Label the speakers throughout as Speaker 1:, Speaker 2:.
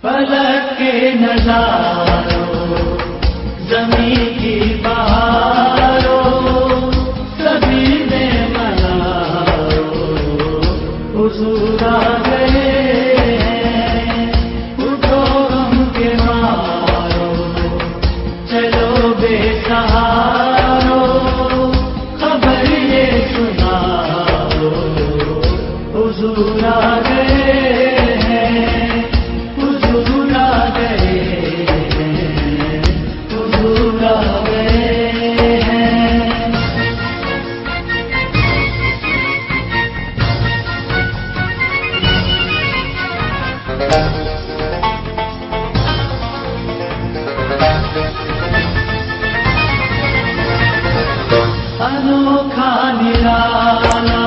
Speaker 1: फलक के नजारों, ज़मीं की बहारों, सभी में मनाओ, हुजूर आ गए हैं। उठो गम के मारो, चलो बेसहारो, खबर ये सुनाओ, हुजूर आ गए हैं, हुजूर आ गए हैं, हुजूर आ गए हैं। अनोखा निराला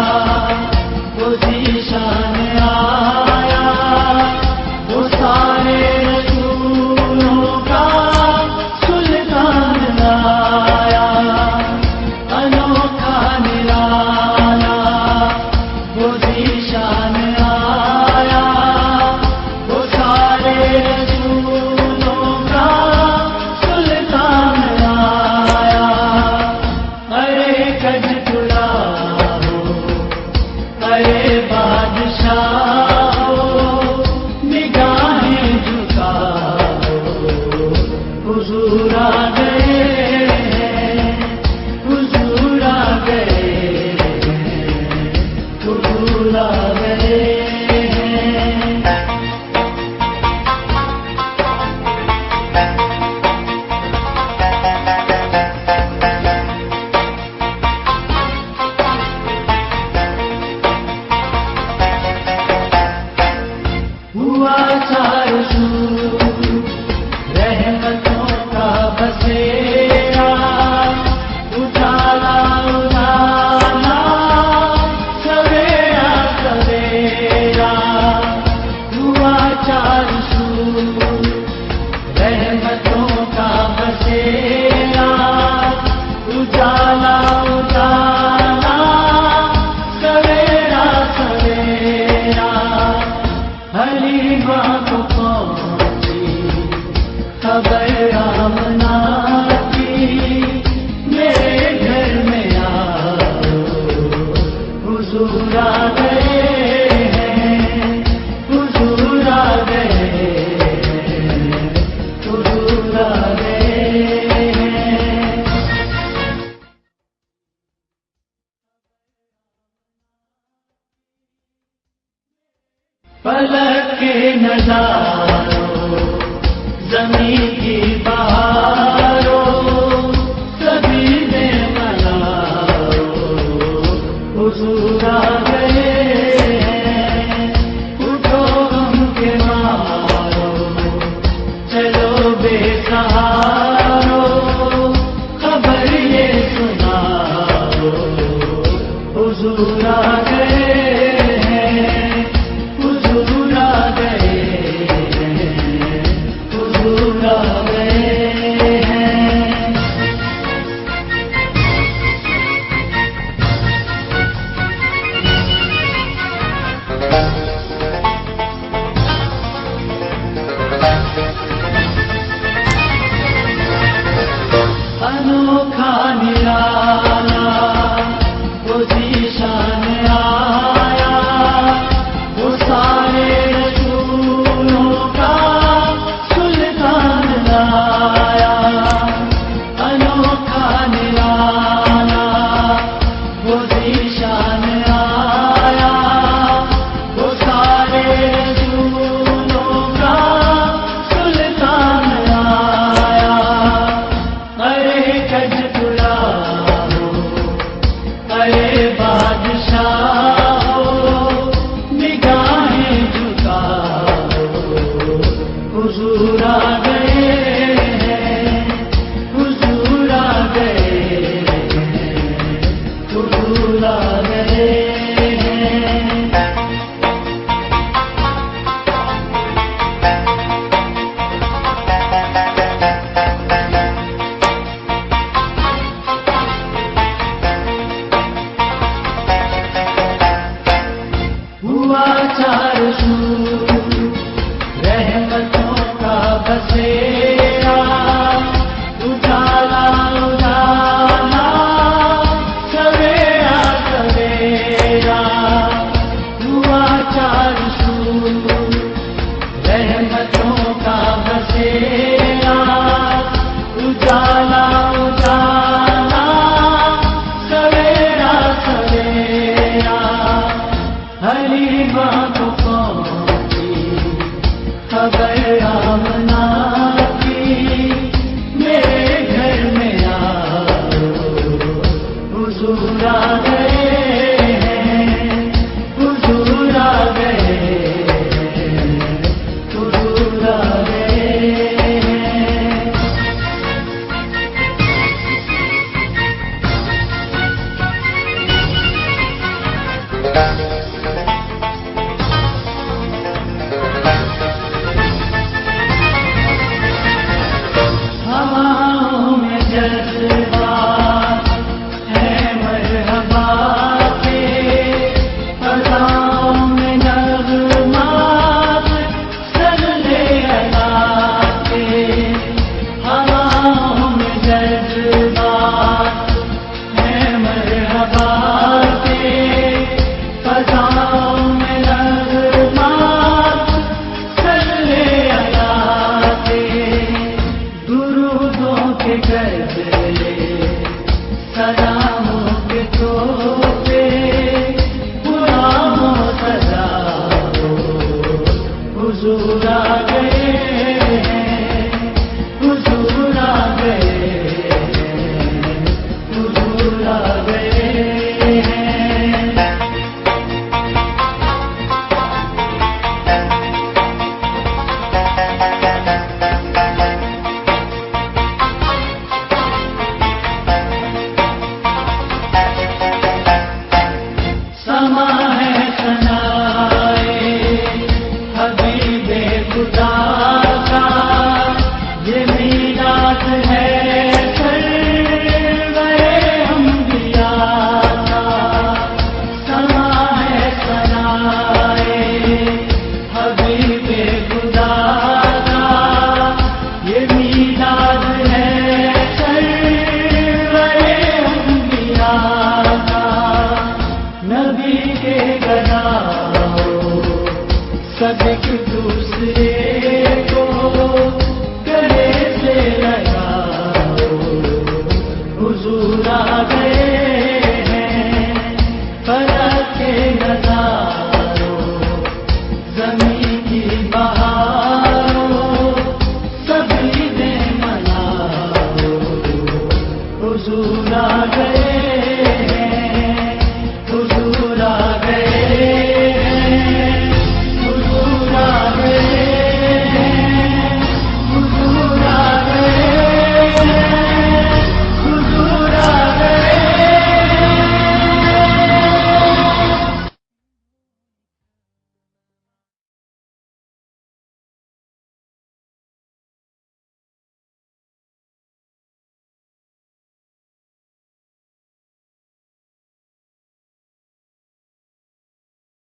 Speaker 1: वो ज़ीशान आया, वो सारे रसूलों का सुल्तान लाया। अनोखा निराला वो ज़ीशान आया, वो सारे रसूलों का सुल्तान लाया। अरे गज तुला हो, अरे बादशाह हो, निगाहें झुकाओ, हुजूर आ गए हैं, हुजूर आ गए हैं, हुजूर आ गए हैं। हुआ चारों सूर रहमतों का बसेरा, उजाला उजाला, सवेरा सवेरा। हुआ चारों सूर रहमतों का बसेरा, उजाला उजाला, सवेरा सवेरा। हलीमा को पहुंची खबर आमना की, मेरे घर में आओ, हुजूर आ गए हैं, हुजूर आ गए हैं, हुजूर आ गए हैं। फलक के नजारों, ज़मीं की बहारों, सभी में मनाओ, हुजूर आ गए हैं। उठो गम के मारो, चलो बेसहारो, खबर ये सुनाओ, हुजूर आ गए हैं, हुजूर आ गए हैं, हुजूर आ गए हैं। अनोखा निराला वो ज़ीशान आया, वो सारे रसूलों का सुल्तान लाया। अनोखा निराला वो ज़ीशान आया, वो सारे रसूलों का सुल्तान लाया। अरे गज तुला हो, अरे बादशाह हो, निगाहें झुकाओ, हुजूर आ गए हैं, हुजूर आ गए हैं, हुजूर आ गए हैं। हुआ चारों सूर रहमतों बसेरा, उजाला उजाला सवेरा सवेरा, हुआ चार शुरू रहमतों का बसेरा, उजाला उजाला सवेरा सवेरा, हलीमा को पहुंची खबर आमना।